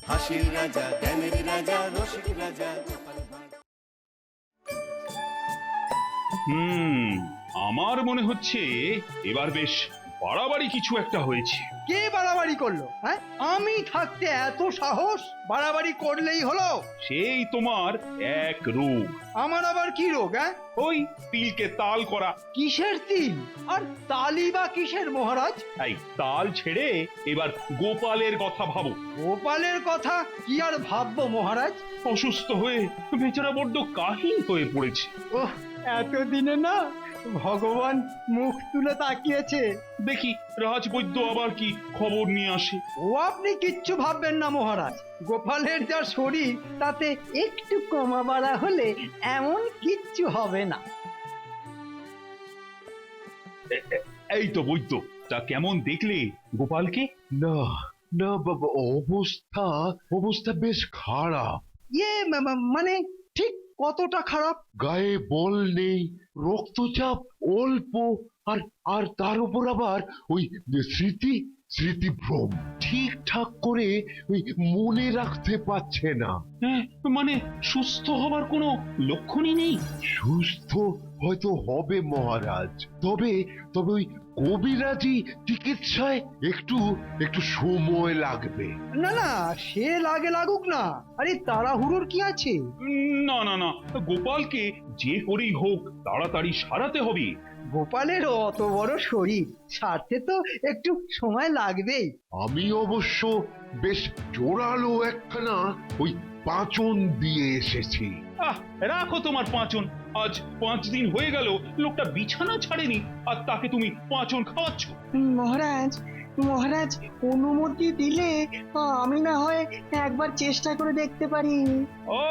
হাসির রাজা, জ্ঞানের রাজা, রসিক রাজা গোপাল ভাঁড়। আমার মনে হচ্ছে এবার বেশ বাড়াবাড়ি কিছু একটা হয়েছে। কে বাড়াবাড়ি করলো? হ্যাঁ, আমি থাকতে এত সাহস? বাড়াবাড়ি করলেই হলো? সেই তোমার এক রোগ, আমার আবার কি রোগ? হ্যাঁ, ওই তিলকে তাল করা। কিসের তিল আর তালি বা কিসের মহারাজ? এই তাল ছেড়ে এবার গোপালের কথা ভাবো। গোপালের কথা কি আর ভাববো মহারাজ? অসুস্থ হয়ে বেচারা বড্ড কাহিল হয়ে পড়েছে। ওহ, এতদিনে না ভগবান মুখ তুলে তাকিয়েছে। দেখি রাজবৈদ্য আবার কি খবর নিয়ে আসে। ও আপনি কিচ্ছু ভাববেন না মহারাজ, গোপালের যা শরীর তাতে একটু কমা বাড়া হলে এমন কিচ্ছু হবে না। এই তো বৈদ্য, তা কেমন দেখলে গোপালকে? না না বাবা, অবস্থা অবস্থা বেশ খারাপ। ইয়ে মানে ঠিক কতটা খারাপ? গায়ে বল নেই, রক্তচাপ অল্প, আর আর তার উপর আবার ওই স্মৃতিভ্রম ঠিকঠাক করে ওই মনে রাখতে পারছে না। হ্যাঁ, মানে সুস্থ হবার কোনো লক্ষণই নেই। সুস্থ হয়তো হবে মহারাজ, তবে তবে ওই কবিরাজি চিকিৎসায় একটু একটু সময় লাগবে। না না, সে লাগুক না, আরে তাড়াহুড়োর কি আছে? না না না, গোপালকে যে করেই হোক তাড়াতাড়ি সারাতে হবে। গোপালের অত বড় শরীর, সারতে তো একটু সময় লাগবেই। আমি অবশ্য বেশ জোরালো একখানা ওই পাঁচন দিয়ে এসেছি। রাখো তোমার পাঁচন। আজ 5 দিন হয়ে গেল লোকটা বিছানা ছাড়েনি, আর তাকে তুমি পাঁচন খাওয়াচ্ছ। মহারাজ মহারাজ অনুমতি দিলে আমি না হয় একবার চেষ্টা করে দেখতে পারি। ও,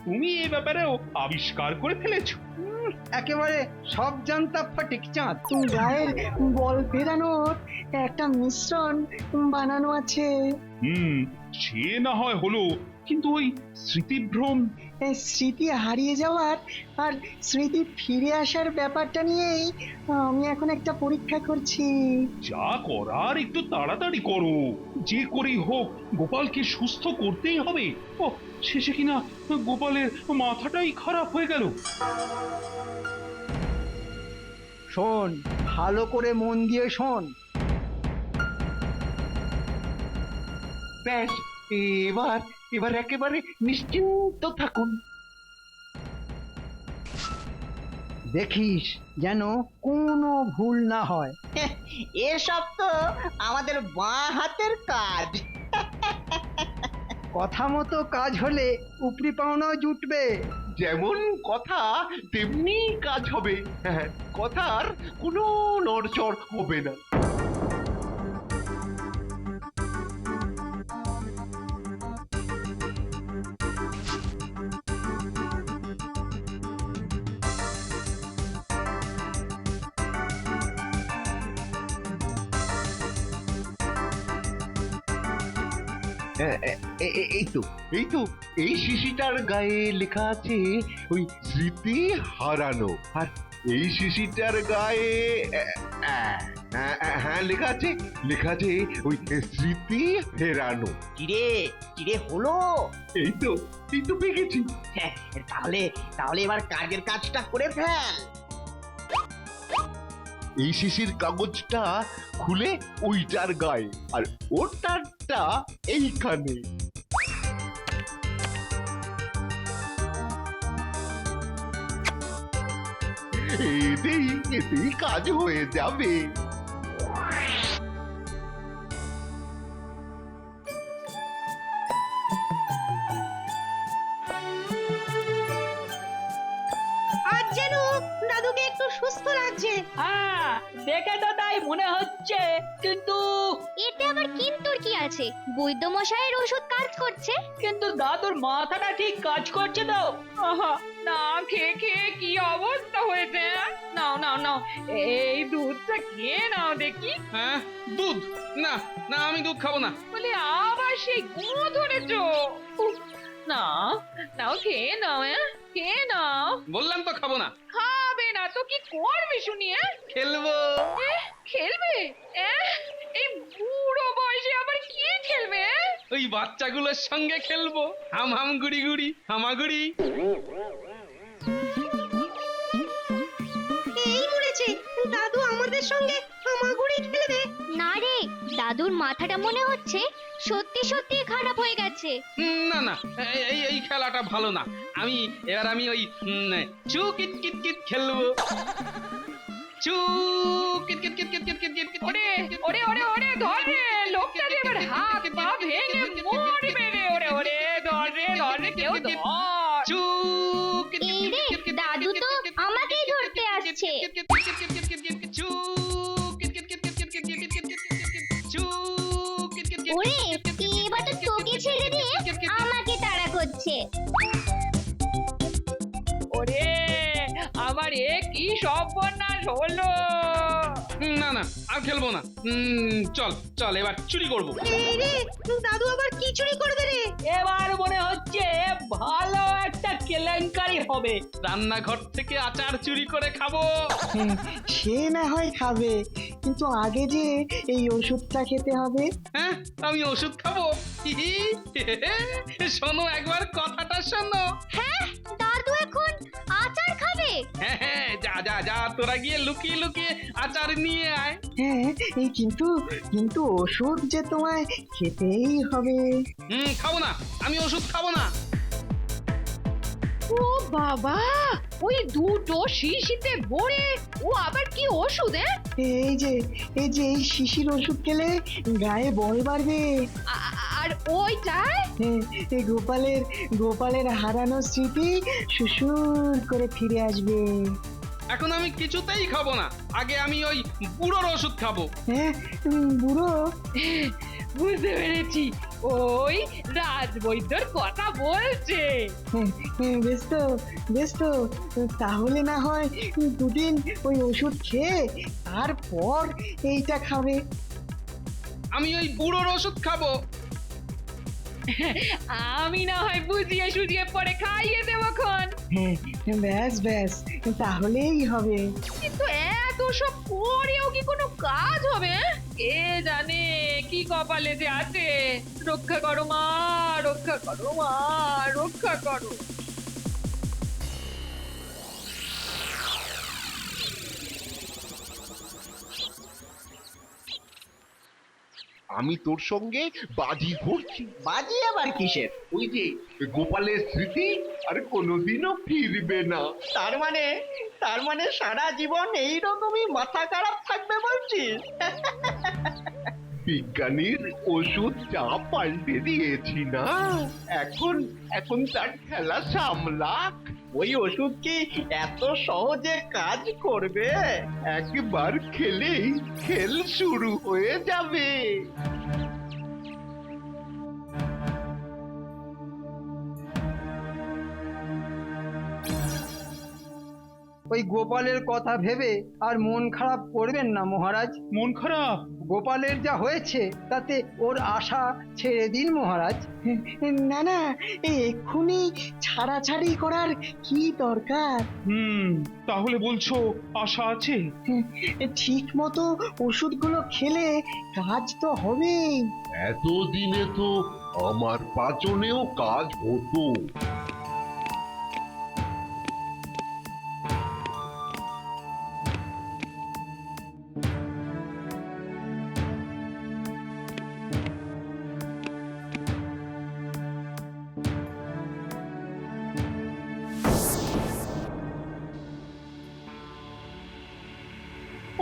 তুমি এই ব্যাপারেও আবিষ্কার করে ফেলেছো। একেবারে সব জানতা ফটিক চাঁদ। গায়ের বল ফেরানোর একটা মিশ্রণ বানানো আছে। সে না হয় হলো, কিন্তু ওই স্মৃতিভ্রম, স্মৃতি হারিয়ে যাওয়ার আর স্মৃতি ফিরে আসার ব্যাপারটা নিয়েই আমি এখন একটা পরীক্ষা করছি। যা করার একটু তাড়াতাড়ি করো। যে করেই হোক গোপালকে সুস্থ করতেই হবে। ও, শেষে কিনা গোপালের মাথাটাই খারাপ হয়ে গেল। শোন, ভালো করে মন দিয়ে শোন। ব্যাস, এবার এবার একেবারে নিশ্চিন্ত থাকুন। দেখিস যেন কোনো ভুল না হয়। এসব তো আমাদের বাঁ হাতের কাজ। কথা মতো কাজ হলে উপরি পাওনাও জুটবে। যেমন কথা তেমনি কাজ হবে। হ্যাঁ, কথার কোনো নড়চড় হবে না। এই তো এই তো এই শিশিটার গায়ে লেখা আছে ওই স্মৃতি হারানো, আর এই শিশিটার গায়ে হ্যাঁ লেখা আছে ওই স্মৃতি ফেরানো। কিরে কিরে হলো? এই তো পেয়ে গেছি। তাহলে তাহলে এবার কাজের কাজটা করে ফেল। এই শিশির কাগজটা খুলে ওইটার গায়ে, আর ওটারটা এইখানে। এতেই কাজ হয়ে যাবে। আজ যেন দাদুকে একটু সুস্থ লাগছে। হ্যাঁ, দেখে তো তাই মনে হচ্ছে, কিন্তু এতে আবার কিন্তুর কি আছে? বৈদ্য মশাইয়ের ওষুধ কাজ করছে। কিন্তু দাদুর মাথাটা ঠিক কাজ করছে তো। আহা, না খেয়ে খেয়ে কি অবস্থা হয়েছে। নাও নাও নাও, এই দুধটা খেয়ে নাও দেখি। হ্যাঁ, দুধ? না না, আমি দুধ খাবো না। বলে আবার সেই গুঁড়ো ধরেছো। উফ, নাও নাও, খেয়ে নাও, খেয়ে নাও। বললাম তো খাবো না। খাবে না তো কি করবে শুনি? খেলবো। খেলবে? এই বুড়ো বয়সে আবার কি খেলবে? ওই বাচ্চাগুলোর সঙ্গে খেলবো। হাম হাম গুড়ি গুড়ি হামাগুড়ি। এই মরেছে, দাদু আমাদের সঙ্গে হামাগুড়ি খেলবে। না রে, দাদুর মাথাটা মনে হচ্ছে সত্যি সত্যি খারাপ হয়ে গেছে। না না, এই খেলাটা ভালো না। আমি ওই চু কিট কিট কিট খেলবো। চু kit kit kit kit kit kit kit. ওরে ওরে ওরে ওরে ধর রে, লোকটা যে এবার হাত পা ভেঙে মরবে রে। ওরে ওরে ধর রে কেউ ধর। চু কিট কিট এই রে, কিট কিট। দাদু তো আমাকেই ধরতে আসছে। চু kit kit kit kit kit kit kit kit kit. চু কিট কিট কিট। ওরে, এবার তো তোকে ছেড়ে দিয়ে আমাকে তাড়া করছে। ওরে আমার এ কি সর্বনাশ হলো। না না, আর খেলবো না। চল চল, এবার চুরি করবো। এই রে, দাদু আবার কি চুরি করবে রে? এবার মনে হচ্ছে ভালো একটা কেলেঙ্কারি হবে। রান্নাঘর থেকে আচার চুরি করে খাবো। সে না হয় খাবে, কিন্তু আগে যে এই ওষুধটা খেতে হবে। হ্যাঁ, আমি ওষুধ খাবো। হিহি। শোনো, একবার কথাটা শোনো। হ্যাঁ, দাদু এখন আচার খাবে? হ্যাঁ হ্যাঁ, যা যা যা, তোরা গিয়ে লুকিয়ে লুকিয়ে আচার নিয়ে আয়। হ্যাঁ, এই কিন্তু কিন্তু ওষুধ যে তোমায় খেতেই হবে। খাবো না, আমি ওষুধ খাবো না। ও বাবা, ওই দুটো শিশিতে ভরে ও আবার কি ওষুধ? এই যে এই শিশির ওষুধ খেলে গায়ে বল বাড়বে। আর ওইটায় হ্যাঁ, এই গোপালের হারানো স্মৃতি সুসুর করে ফিরে আসবে। এখন আমি কিছুতেই খাবো না। আগে আমি ওই বুড়োর ওষুধ খাবো। হ্যাঁ, বুড়ো, বুঝতে পেরেছি, ওই রাজবৈদ্যর কথা বলছে। বেশ তো তাহলে না হয় দুদিন ওই ওষুধ খেয়ে তারপর এইটা খাবে। আমি ওই বুড়োর ওষুধ খাবো। আমি না হয় বুঝিয়ে সুঝিয়ে পরে খাইয়ে দেবো খন। ব্যাস তাহলেই হবে। কিন্তু এত সব করেও কি কোনো কাজ হবে? কে জানে কি কপালে যে আছে। রক্ষা করো মা, রক্ষা করো মা, রক্ষা করো। আমি তোর সঙ্গে বাজি ধরছি। বাজি আবার কিসের? ওই যে গোপালের স্মৃতি আর কোনোদিনও ফিরবে না। তার মানে সারা জীবন এইরকমই মাথা খারাপ থাকবে বলছিস? বিজ্ঞানীর ওষুধ যা পাল্টে দিয়েছি না, এখন তার খেলা সামলাক। ওই ওষুধ কি এত সহজে কাজ করবে? একবার খেলেই খেল শুরু হয়ে যাবে। ওই গোপালের কথা ভেবে আর মন খারাপ করবেন না মহারাজ। মন খারাপ? গোপালের যা হয়েছে তাতে ওর আশা ছেড়ে দিন মহারাজ। না, এক্ষুনি ছাড়াছাড়ি করার কি দরকার? তাহলে বলছো আশা আছে? ঠিক মতো ওষুধগুলো খেলে কাজ তো হবেই। এতদিনে তো আমার পাচনেও কাজ হতো।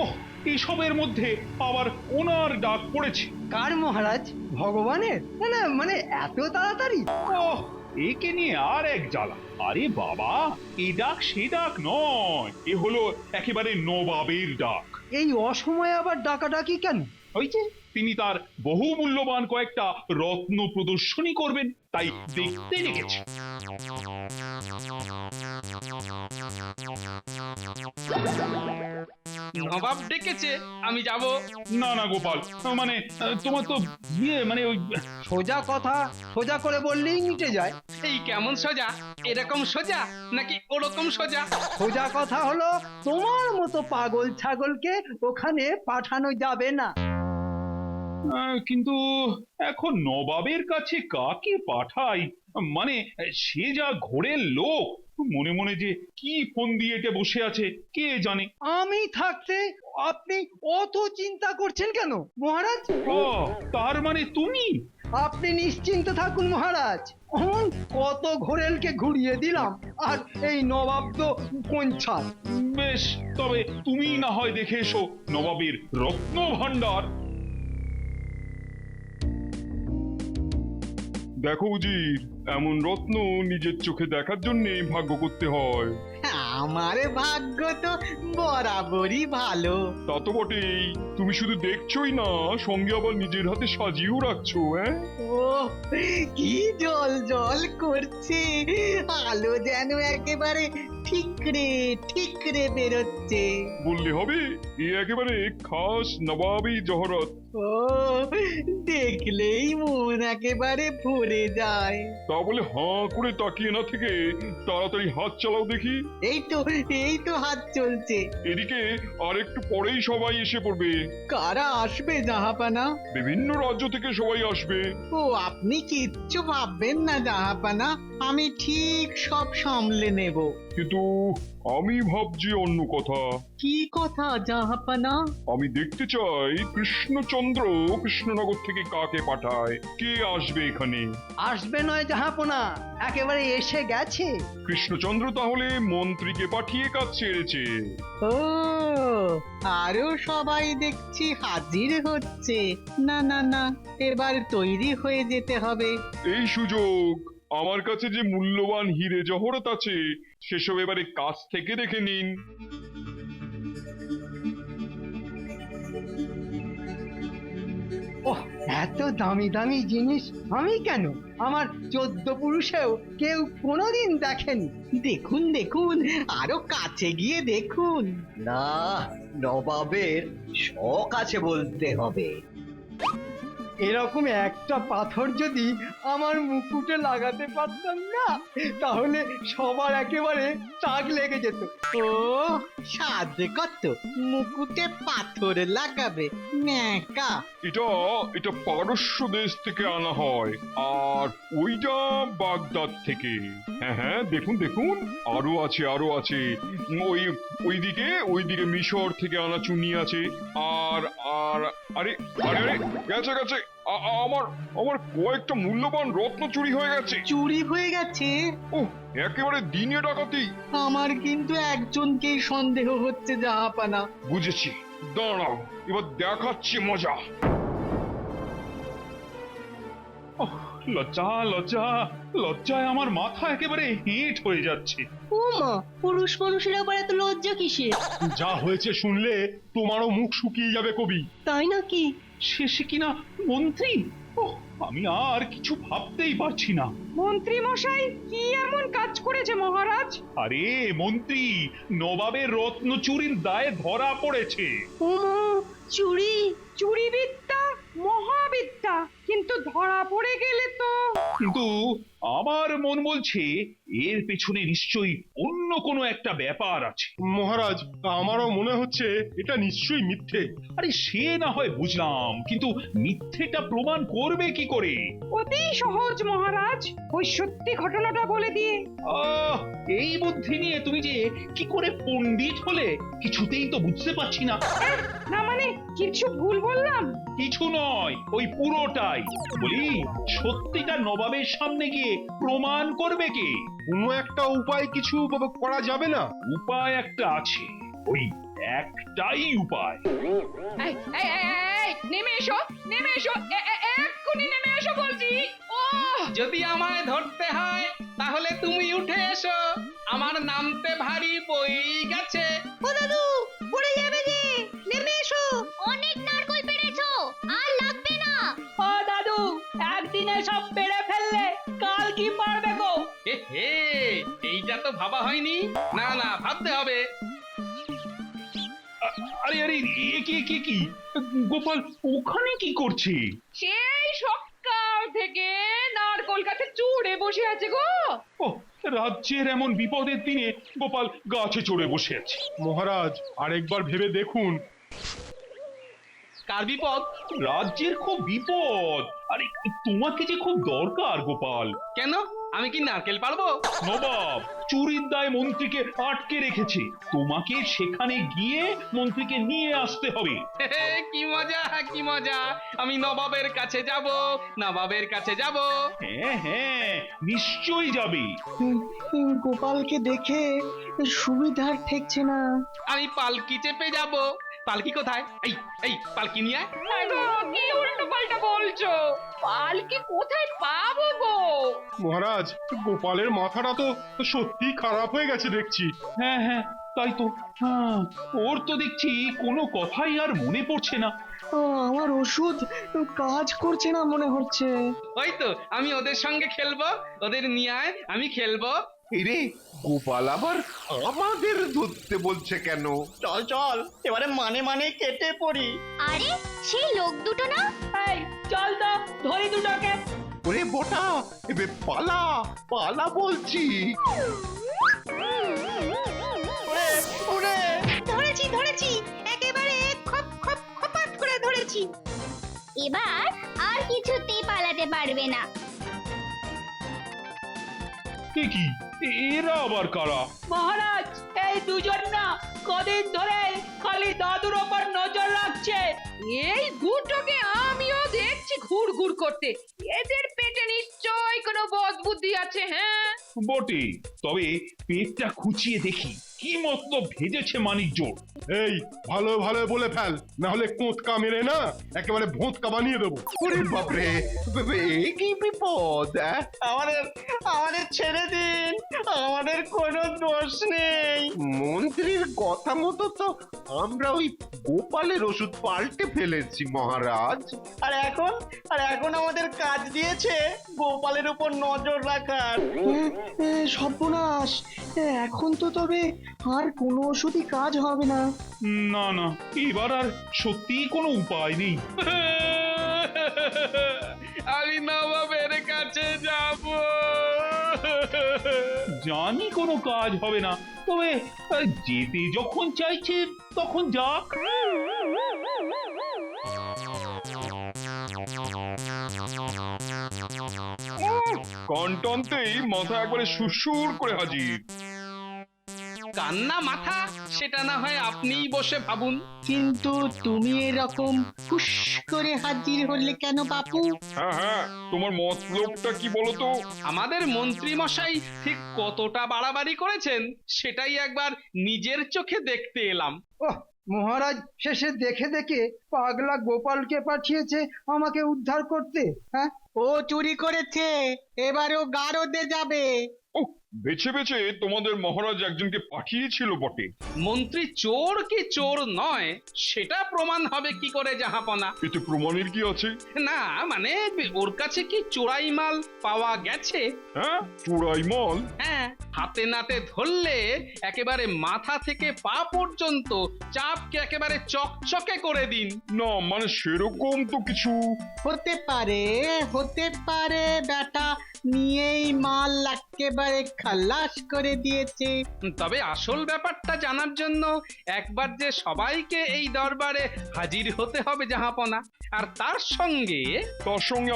ওহ, এসবের মধ্যে আবার ওনার ডাক পড়েছে। কার মহারাজ? ভগবানের? না মানে এত তাড়াতাড়ি? ওহ, একে নিয়ে আর এক জ্বালা। আরে বাবা, এ ডাক সে ডাক নয়, এ হলো একেবারে নবাবের ডাক। এই অসময়ে আবার ডাকাডাকি কেন? ওই যে তিনি তার বহু মূল্যবান কয়েকটা রত্ন প্রদর্শনী করবেন, তাই দেখতে ডেকেছে। নবাব ডেকেছে, আমি যাব। না না গোপাল, মানে তোমার তো মানে ওই সোজা কথা সোজা করে বললেই মিটে যায়। এই কেমন সোজা? এরকম সোজা নাকি ওরকম সোজা? সোজা কথা হলো তোমার মতো পাগল ছাগলকে ওখানে পাঠানো যাবে না। কিন্তু এখন নবাবের কাছে কাকে পাঠাই? মানে সে যা ঘোরের লোক, মনে মনে যে কি ফোন দিয়ে এটে বসে আছে কে জানে। আমি থাকতে আপনি অত চিন্তা করছেন কেন মহারাজ? ও, তার মানে তুমি? আপনি নিশ্চিন্ত থাকুন মহারাজ, কত ঘোরেলকে ঘুরিয়ে দিলাম, আর এই নবাব তো কোন ছাড়। বেশ, তবে তুমি না হয় দেখে এসো নবাবের রত্ন ভাণ্ডার। দেখো উজির, এমন রত্ন নিজের চোখে দেখার জন্য ভাগ্য করতে হয়। আমার ভাগ্য তো বরাবরই ভালো। তা তো বটেই, তুমি শুধু দেখছোই না, সঙ্গে আবার নিজের হাতে সাজিয়েও রাখছো। হ্যাঁ, ও কি জল জল করছে, আলো যেন একেবারে ঠিকরে বেরোচ্ছে। বললে হবে, এ একেবারে খাস নবাবী জহরত। ও দেখলেই মন একেবারে ভরে যায়। তা বলে হাঁ করে তাকিয়ে না থেকে তাড়াতাড়ি হাত চালাও দেখি। এই তো হাত চলছে। এদিকে আর একটু পরেই সবাই এসে পড়বে। কারা আসবে জাহাপানা? বিভিন্ন রাজ্য থেকে সবাই আসবে। ও আপনি কিচ্ছু ভাববেন না জাহাপানা, আমি ঠিক সব সামলে নেব। কিন্তু আমি ভাবছি অন্য কথা। কি কথা জাহাপানা? আমি দেখতে চাই কৃষ্ণচন্দ্র কৃষ্ণনগর থেকে কাকে পাঠায়, কে আসবে এখানে। আসবে নয় জাহাপনা, একেবারে এসে গেছে। কৃষ্ণচন্দ্র তাহলে মন্ত্রীকে পাঠিয়ে কাজ ছেড়েছে। ও আরো সবাই দেখছি হাজির হচ্ছে। না না না, এবার তৈরি হয়ে যেতে হবে। এই সুযোগ, আমার কাছে যে মূল্যবান হিরে জহরত আছে সেসব এবারে কাছ থেকে দেখে নিন। ওহ, এত দামি দামি জিনিস আমি কেন, আমার 14 পুরুষেও কেউ কোনোদিন দেখেনি। দেখুন দেখুন, আরো কাছে গিয়ে দেখুন। না, নবাবের শখ আছে বলতে হবে। এরকম একটা পাথর যদি আমার মুকুটে লাগাতে পারতাম না, তাহলে সবার একেবারে তাক লেগে যেত। ও সাধে কত, মুকুটে পাথর লাগাবে ন্যাকা। এটা পারস্য দেশ থেকে আনা হয়, আর ওইটা বাগদাদ থেকে। হ্যাঁ হ্যাঁ, দেখুন দেখুন, আরো আছে। ওইদিকে মিশর থেকে আনা চুনি আছে। আর আর আরে আরে আরে গেছে আমার কয়েকটা মূল্যবান রত্ন চুরি হয়ে গেছে। চুরি হয়ে গেছে? ও, একেবারে দিনে ডাকাতি। আমার কিন্তু একজনকেই সন্দেহ হচ্ছে জাহাপানা। বুঝেছি, দাঁড়াও, এবার দেখাচ্ছি মজা। লজ্জায় আমার মাথা একেবারে হেঁট হয়ে যাচ্ছে। উমা, পুরুষ মানুষের আবার এত লজ্জা কিসের? যা হয়েছে শুনলে তোমারও মুখ শুকিয়ে যাবে কবি। তাই নাকি? শেষে কিনা মন্ত্রী! ওহ, আমি আর কিছু ভাবতেই পারছি না। মন্ত্রী মশাই কি এমন কাজ করেছে মহারাজ? আরে মন্ত্রী, নবাবের রত্ন চুরির দায়ে ধরা পড়েছে। উমা, চুরি বিদ্যা মহাবিদ্যা, কিন্তু ধরা পড়ে গেলে তো। কিন্তু আমার মন বলছে এর পেছনে নিশ্চয়ই অন্য কোনো একটা ব্যাপার আছে। মহারাজ, আমারও মনে হচ্ছে এটা নিশ্চয়ই মিথ্যে। আরে সে না হয় বুঝলাম, কিন্তু মিথ্যেটা প্রমাণ করবে কি করে? অতি সহজ মহারাজ, ওই সত্যি ঘটনাটা বলে দিয়ে। আহ, এই বুদ্ধি নিয়ে তুমি যে কি করে পণ্ডিত হলে কিছুতেই তো বুঝতে পারছি না। না মানে কিছু ভুল বললাম? কিছু নয়, ওই পুরোটাই বলি। সত্যিটা নবাবের সামনে গিয়ে প্রমাণ করবে কে? কোনো একটা উপায় কিছু করা যাবে না? উপায় একটা আছে, ওই একটাই উপায়। এই, এই, এই, এই, নেমে এসো এক্ষুনি নেমে এসো বলছি। ও যদি আমায় ধরতে হয় তাহলে তুমি উঠে এসো, আমার নামতে ভারী বই গেছে। ও দাদু, পড়ে যাবে যে, নেমে এসো। অনেক নারকল পেড়েছো, আর লাগবে না। ও দাদু, একদিনে সব পেড়ে ফেললে কাল কি পারবে গো? হে, এইটা তো ভাবা হয়নি। না না, ভাবতে হবে। আরে আরে, কি গোপাল ওখানে কি করছে? সেই সকাল থেকে নারকল গাছে চড়ে বসে আছে গো। ও, রাজ্যের এমন বিপদের দিনে গোপাল গাছে চড়ে বসে আছে। মহারাজ, আরেকবার ভেবে দেখুন। কার বিপদ রাজ্যের খুব বিপদ। আরে তোমাকে যে খুব দরকার গোপাল। কেন আমি কি নারকেল পারবো? নবাব চুরির দায় মন্ত্রীকে আটকে রেখেছে, তোমাকে সেখানে গিয়ে মন্ত্রীকে নিয়ে আসতে হবে। কি মজা কি মজা, আমি নবাবের কাছে যাব, নবাবের কাছে যাব। হ্যাঁ হ্যাঁ নিশ্চয়ই যাবে। গোপালকে দেখে সুবিধার ঠেকছে না। আমি পালকি চেপে যাব। পালকি কোথায়? এই এই পালকি নিয়ে আয়। আরে, কি উল্টো পাল্টা বলছো? পালকি কোথায় পাবো গো? মহারাজ গোপালের মাথাটা তো সত্যি খারাপ হয়ে গেছে দেখছি। হ্যাঁ হ্যাঁ তাই তো। হ্যাঁ, ওর তো দেখছি কোনো কথাই আর মনে পড়ছে না। আমার ওষুধ কাজ করছে না মনে হচ্ছে। ওই তো আমি ওদের সঙ্গে খেলবো, ওদের নিয়ে আয় আমি খেলবো। রে গোপাল আবার আমাদের ধরতে বলছে কেন? চল চল এবারে মানে মানে কেটে পড়ি। আরে সেই লোক দুটো না? এই চল তো ধরি দুটোকে। ওরে বটা, এবে পালা পালা বলছি। ধরেছি ধরেছি, একেবারে খপ খপ খপাত করে ধরেছি। এবার আর কিছুতেই পালাতে পারবে না। কে কি এরা আবার কারা? মহারাজ এই দুজন না কদিন ধরে খালি দাদুর ওপর নজর রাখছে। এই দুটোকে আমিও দেখছি ঘুর ঘুর করতে। এদের পেটে নিশ্চয়ই কোনো বদ বুদ্ধি আছে। হ্যাঁ বটে, তবে পেটটা খুঁচিয়ে দেখি কি মতলব ভেজেছে মানিকজোড়। এই ভালো ভালো বলে ফেল, না হলে কোঁতকা মেরে না একেবারে ভোঁতকা বানিয়ে দেবো। ওরে বাপরে, এ কি বিপদ! আমাদের আমাদের ছেড়ে দিন, আমাদের কোনো দোষ নেই। মন্ত্রীর কথা মতো তো আমরা ওই গোপালের ওষুধ পাল্টে ফেলেছি মহারাজ। আর এখন আমাদের কাজ দিয়েছে গোপালের উপর নজর রাখার। সর্বনাশ, এখন তো তবে আর কোনো ওষুধই কাজ হবে না। না না, এবার আর সত্যিই কোনো উপায় নেই। আমি নবাবের কাছে যাব। জানি কোনো কাজ হবে না, তবে যেতে যখন চাইছে তখন যাক। কন্টনতেই মাথা একবারে সুরসুর করে হাজির। কান্না মাথা সেটা না হয় আপনিই বসে ভাবুন। কিন্তু তুমি এরকম হুশ করে হাজির হলে কেন বাপু? হ্যাঁ হ্যাঁ, তোমার মতলবটা কি বলো তো? আমাদের মন্ত্রী মশাই ঠিক কতটা বাড়াবাড়ি করেছেন সেটাই একবার নিজের চোখে দেখতে এলাম। ওহ, মহারাজ শেষে দেখে দেখে পাগলা গোপালকে পাঠিয়েছে আমাকে উদ্ধার করতে। হ্যাঁ, ও চুরি করেছে, এবারও গারদে যাবে। ও বেছে বেছে তোমাদের মহারাজ একজনকে পাঠিয়েছিল বটে। মন্ত্রী চোর কি চোর নয় সেটা প্রমাণ হবে কি করে জাহাপনা? এতে প্রমাণের কি আছে? না মানে ওর কাছে কি চোরাই মাল পাওয়া গেছে? হ্যাঁ, চোরাই মাল? হ্যাঁ, হাতে নাতে ধরলে একেবারে মাথা থেকে পা পর্যন্ত চাপকে একেবারে চকচকে করে দিন। না মানে সেরকম তো কিছু। হতে পারে বেটা নিয়েই মাল একেবারে খালাস করে দিয়েছে। তবে আসল ব্যাপারটা জানার জন্য একবার যে সবাইকে এই দরবারে হাজির হতে হবে জাহাপনা। আর তার সঙ্গে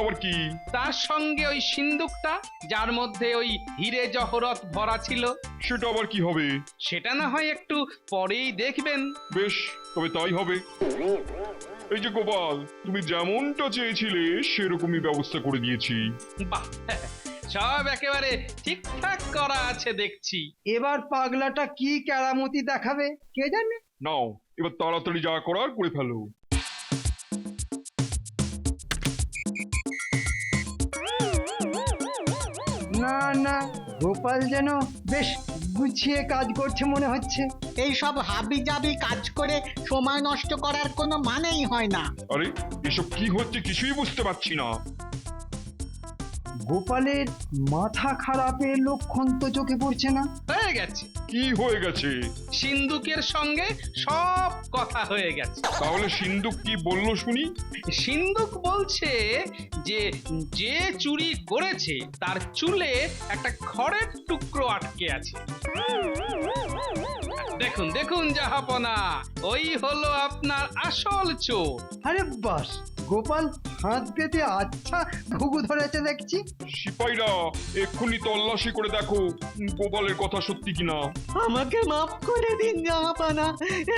আবার কি? তার সঙ্গে ওই সিন্দুকটা যার মধ্যে ওই হিরে জহরত ভরা ছিল। সেটা আবার কি হবে? সেটা না হয় একটু পরেই দেখবেন। বেশ, তবে তাই হবে। এই যে গোপাল, তুমি যেমনটা চেয়েছিলে সেরকমই ব্যবস্থা করে দিয়েছি। বাহ, সব একেবারে ঠিকঠাক করা আছে দেখছি। এবার পাগলাটা কি কেরামতি দেখাবে কে জানে। নাও এবার তাড়াতাড়ি যা করার করে ফেলো। না না, গোপাল যেন বেশ গুছিয়ে কাজ করছে মনে হচ্ছে। এই সব হাবি জাবি কাজ করে সময় নষ্ট করার কোনো মানেই হয় না। আরে এসব কি হচ্ছে কিছুই বুঝতে পারছি না। গোপালের মাথা খারাপের লক্ষণ তো চোখে পড়ছে না। হয়ে গেছে, কি হয়ে গেছে? সিন্দুকের সঙ্গে সব কথা হয়ে গেছে। তাহলে সিন্ধুক কি বললো শুনি? সিন্দুক বলছে যে যে চুরি করেছে তার চুলে একটা খড়ের টুকরো আটকে আছে। দেখুন দেখুন জাহাপনা, ওই হলো আপনার আসল চোর। আরে বাস, গোপাল হাত পেতে আচ্ছা ঘুঘু ধরেছে দেখছি। সিপাহীরা এক্ষুনি তল্লাশি করে দেখো গোপালের কথা সত্যি কিনা। আমাকে মাফ করে দিন জাহাপানা,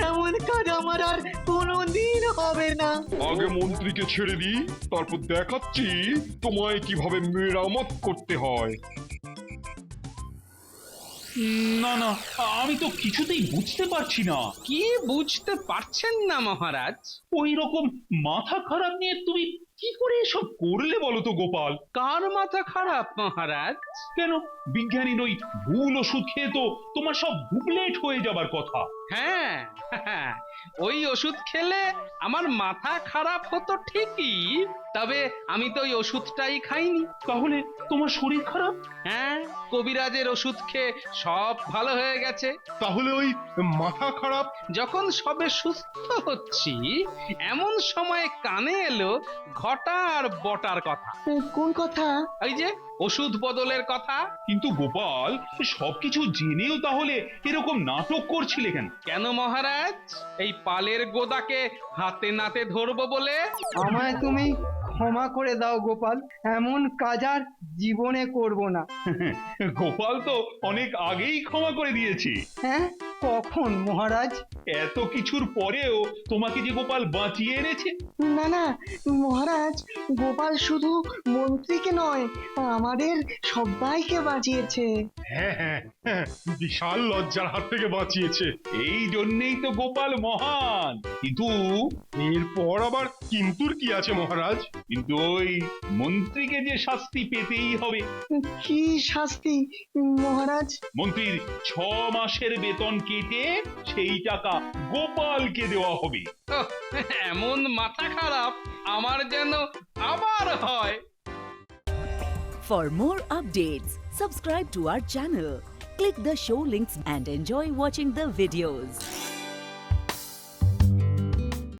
এমন কাজ আমার আর কোনোদিন হবে না। আগে মন্ত্রীকে ছেড়ে দিই, তারপর দেখাচ্ছি তোমায় কিভাবে মেরামত করতে হয়। না না, আমি তো কিছুতেই বুঝতে পারছি না। কি বুঝতে পারছেন না মহারাজ? ওই রকম মাথা খারাপ নিয়ে তুমি কি করে এসব করলে বলো তো গোপাল? কার মাথা খারাপ মহারাজ? কেন, বিজ্ঞানী নই, ভুল ওষুধ খেয়ে তো তোমার সব ডুপ্লেট হয়ে যাবার কথা। হ্যাঁ, ওই ওষুধ খেলে আমার মাথা খারাপ হতো ঠিকই, তবে আমি তো ওই ওষুধটাই খাইনি। তাহলে তোমার শরীর খারাপ? হ্যাঁ, কবিরাজের ওষুধ খেয়ে সব ভালো হয়ে গেছে। তাহলে ওই মাথা খারাপ? যখন সবে সুস্থ হচ্ছি এমন সময় কানে এলো ঘটা আর বটার কথা। কোন কথা? এই যে ওষুধ বদলের কথা। কিন্তু গোপাল, সবকিছু জেনেও তাহলে এরকম নাটক করছিলে কেন? কেন মহারাজ? এই পালের গোদাকে হাতে নাতে ধরবো বলে? আমায় তুমি ক্ষমা করে দাও গোপাল, এমন কাজ আর জীবনে করব না। গোপাল তো অনেক আগেই ক্ষমা করে দিয়েছে। হ্যাঁ, কখন মহারাজ? এত কিছুর পরেও তোমাকে যে গোপাল বাঁচিয়ে এনেছে। না না মহারাজ, গোপাল শুধু মন্ত্রীকে নয়, আমাদের সবাইকে বাঁচিয়েছে। হ্যাঁ হ্যাঁ, বিশাল লজ্জার হাত থেকে বাঁচিয়েছে। এই জন্যেই তো গোপাল মহান। কিন্তু এরপর আবার কিন্তুর কি আছে মহারাজ? কিন্তু ওই মন্ত্রীকে যে শাস্তি পেতেই হবে। কি শাস্তি মহারাজ? মন্ত্রীর 6 মাসের বেতন কেটে সেই টাকা গোপালকে দেওয়া হবে। ওহ, এমন মাথা খারাপ আমার যেন আবার হয়। For more updates, subscribe to our channel, click the show links and enjoy watching the videos.